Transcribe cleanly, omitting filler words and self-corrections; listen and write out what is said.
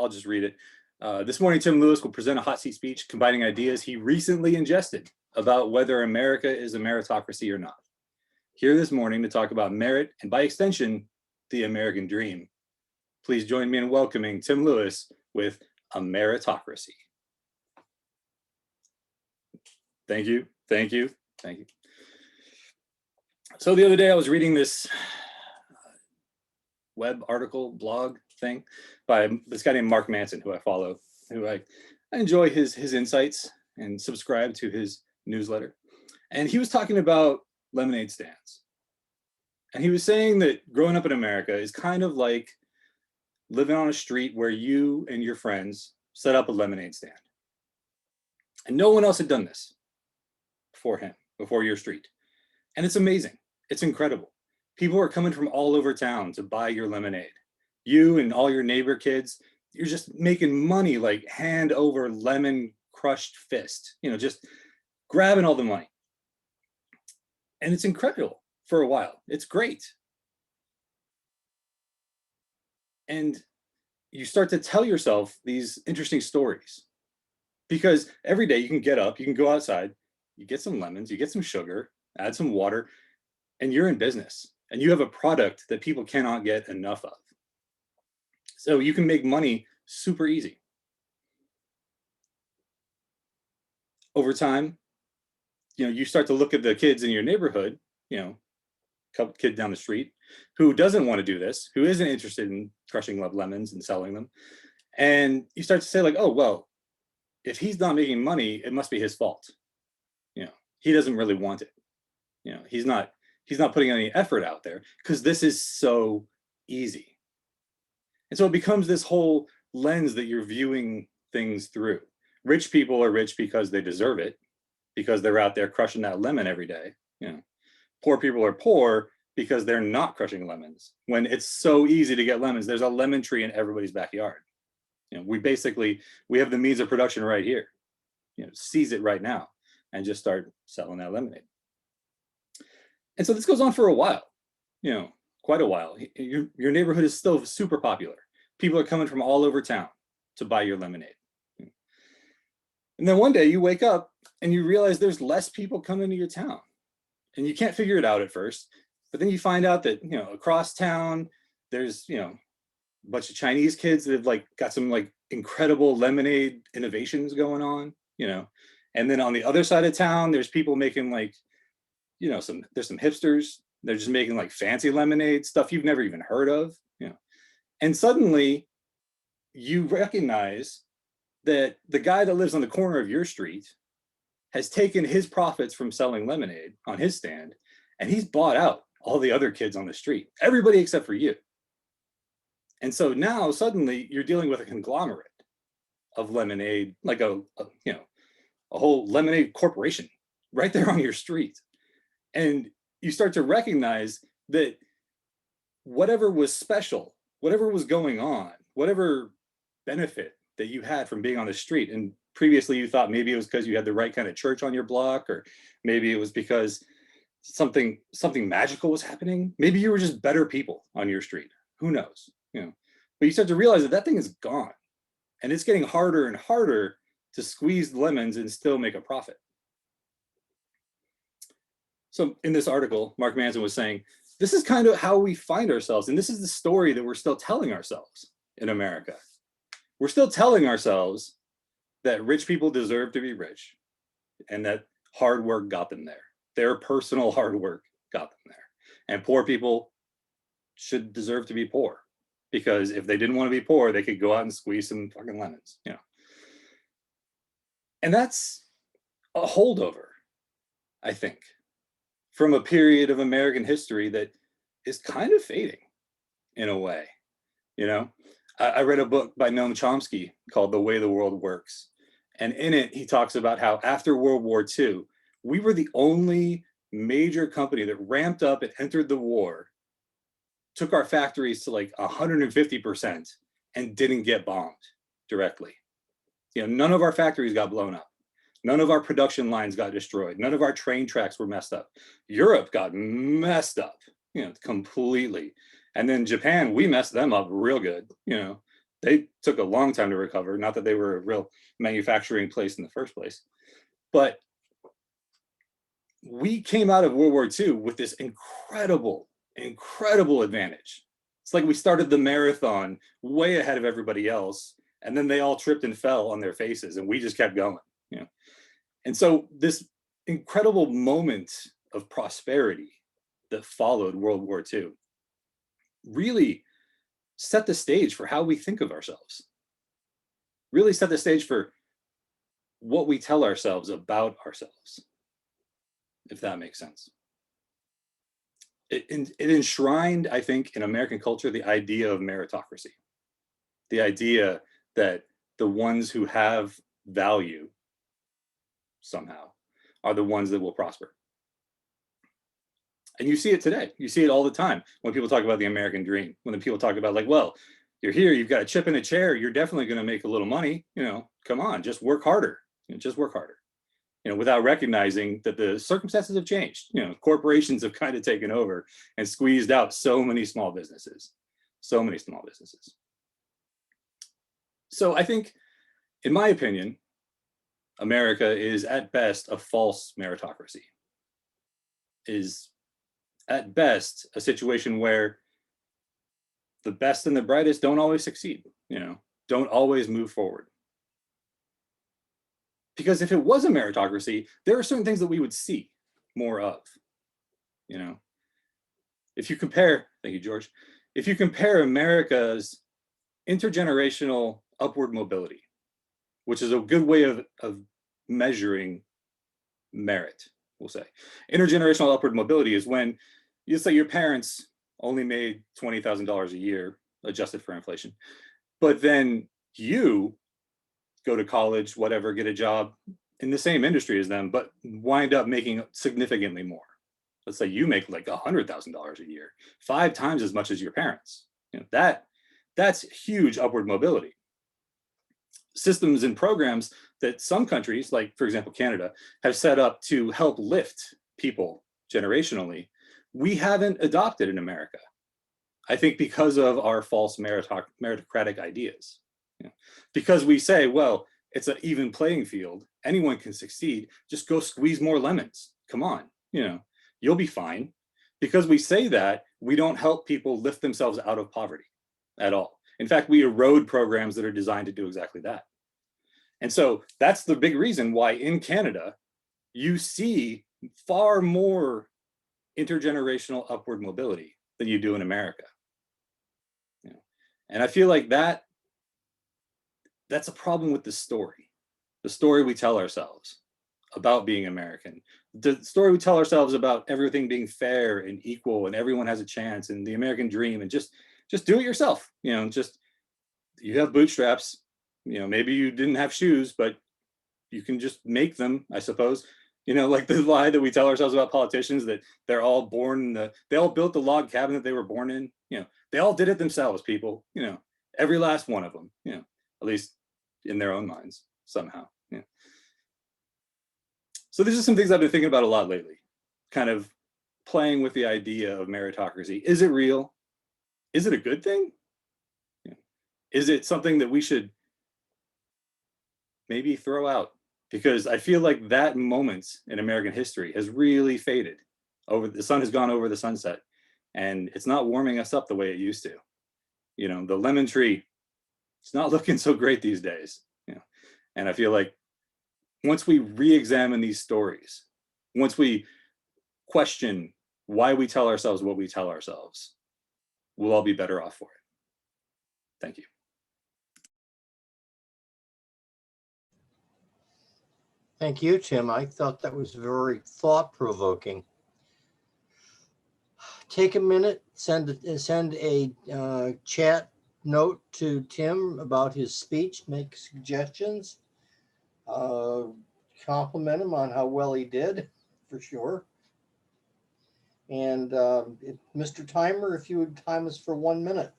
I'll just read it. This morning, Tim Lewis will present a hot seat speech combining ideas he recently ingested about whether America is a meritocracy or not. Here this morning to talk about merit and, by extension, the American dream. Please join me in welcoming Tim Lewis with A Meritocracy. Thank you, thank you, thank you. So the other day I was reading this web article, blog thing by this guy named Mark Manson, who I follow, who I enjoy his insights and subscribe to his newsletter. And he was talking about lemonade stands. And he was saying that growing up in America is kind of like living on a street where you and your friends set up a lemonade stand. And no one else had done this before him, before your street. And it's amazing. It's incredible. People are coming from all over town to buy your lemonade. You and all your neighbor kids, you're just making money like hand over lemon crushed fist, just grabbing all the money. And it's incredible for a while. It's great. And you start to tell yourself these interesting stories because every day you can get up, you can go outside, you get some lemons, you get some sugar, add some water, and you're in business. And you have a product that people cannot get enough of. So you can make money super easy. Over time, you start to look at the kids in your neighborhood, couple kid down the street who doesn't want to do this, who isn't interested in crushing lemons and selling them. And you start to say like, oh, well, if he's not making money, it must be his fault. He doesn't really want it. He's not putting any effort out there because this is so easy. And so it becomes this whole lens that you're viewing things through. Rich people are rich because they deserve it, because they're out there crushing that lemon every day. Poor people are poor because they're not crushing lemons. When it's so easy to get lemons, there's a lemon tree in everybody's backyard. We have the means of production right here. Seize it right now and just start selling that lemonade. And so this goes on for a while, quite a while. Your neighborhood is still super popular. People are coming from all over town to buy your lemonade. And then one day you wake up and you realize there's less people coming to your town. And you can't figure it out at first, but then you find out that, across town, there's, a bunch of Chinese kids that have got some incredible lemonade innovations going on, and then on the other side of town, there's people making there's some hipsters. They're just making fancy lemonade, stuff you've never even heard of, And suddenly you recognize that the guy that lives on the corner of your street has taken his profits from selling lemonade on his stand, and he's bought out all the other kids on the street, everybody except for you. And so now suddenly you're dealing with a conglomerate of lemonade, like a whole lemonade corporation right there on your street. And you start to recognize that whatever was special, whatever was going on, whatever benefit that you had from being on the street, and previously you thought maybe it was because you had the right kind of church on your block, or maybe it was because something magical was happening. Maybe you were just better people on your street. Who knows? But you start to realize that thing is gone, and it's getting harder and harder to squeeze lemons and still make a profit. So in this article, Mark Manson was saying, this is kind of how we find ourselves. And this is the story that we're still telling ourselves in America. We're still telling ourselves that rich people deserve to be rich and that hard work got them there. Their personal hard work got them there. And poor people should deserve to be poor, because if they didn't want to be poor, they could go out and squeeze some fucking lemons, And that's a holdover, I think, from a period of American history that is kind of fading in a way. I read a book by Noam Chomsky called The Way the World Works. And in it, he talks about how after World War II, we were the only major company that ramped up and entered the war, took our factories to 150% and didn't get bombed directly. None of our factories got blown up. None of our production lines got destroyed. None of our train tracks were messed up. Europe got messed up, completely. And then Japan, we messed them up real good, They took a long time to recover. Not that they were a real manufacturing place in the first place, but we came out of World War II with this incredible, incredible advantage. It's like we started the marathon way ahead of everybody else, and then they all tripped and fell on their faces, and we just kept going. You know? And so this incredible moment of prosperity that followed World War II really set the stage for how we think of ourselves, really set the stage for what we tell ourselves about ourselves, if that makes sense. It enshrined, I think, in American culture, the idea of meritocracy, the idea that the ones who have value somehow are the ones that will prosper. And you see it today. You see it all the time when people talk about the American dream, when the people talk about like, well, you're here, you've got a chip in a chair, you're definitely going to make a little money, you know, come on, just work harder, just work harder, you know, without recognizing that the circumstances have changed. You know, corporations have kind of taken over and squeezed out so many small businesses, so many small businesses. So I think, in my opinion, America is at best a false meritocracy, is at best a situation where the best and the brightest don't always succeed, you know, don't always move forward. Because if it was a meritocracy, there are certain things that we would see more of, you know. If you compare, thank you, George, if you compare America's intergenerational upward mobility, which is a good way of measuring merit, we'll say. Intergenerational upward mobility is when you say your parents only made $20,000 a year, adjusted for inflation, but then you go to college, whatever, get a job in the same industry as them, but wind up making significantly more. Let's say you make like $100,000 a year, 5 times as much as your parents. You know, that's huge upward mobility. Systems and programs that some countries, like for example Canada, have set up to help lift people generationally, we haven't adopted in America. I think because of our false meritocratic ideas. You know, because we say, well, it's an even playing field, anyone can succeed, just go squeeze more lemons, come on, you know, you'll be fine. Because we say that, we don't help people lift themselves out of poverty at all. In fact, we erode programs that are designed to do exactly that. And so that's the big reason why in Canada, you see far more intergenerational upward mobility than you do in America. You know? And I feel like that's a problem with the story we tell ourselves about being American, the story we tell ourselves about everything being fair and equal and everyone has a chance and the American dream and just do it yourself. You know, just, you have bootstraps, you know, maybe you didn't have shoes, but you can just make them, I suppose. You know, like the lie that we tell ourselves about politicians, that they're all born, they all built the log cabin that they were born in. You know, they all did it themselves, people, you know, every last one of them, you know, at least in their own minds somehow. Yeah. So these are some things I've been thinking about a lot lately, kind of playing with the idea of meritocracy. Is it real? Is it a good thing? Yeah. Is it something that we should maybe throw out? Because I feel like that moment in American history has really faded. The sun has gone over the sunset, and it's not warming us up the way it used to. You know, the lemon tree, it's not looking so great these days. You know, and I feel like once we re-examine these stories, once we question why we tell ourselves what we tell ourselves, we'll all be better off for it. Thank you. Thank you, Tim. I thought that was very thought-provoking. Take a minute, send a chat note to Tim about his speech, make suggestions, compliment him on how well he did, for sure. And Mr. Timer, if you would time us for 1 minute.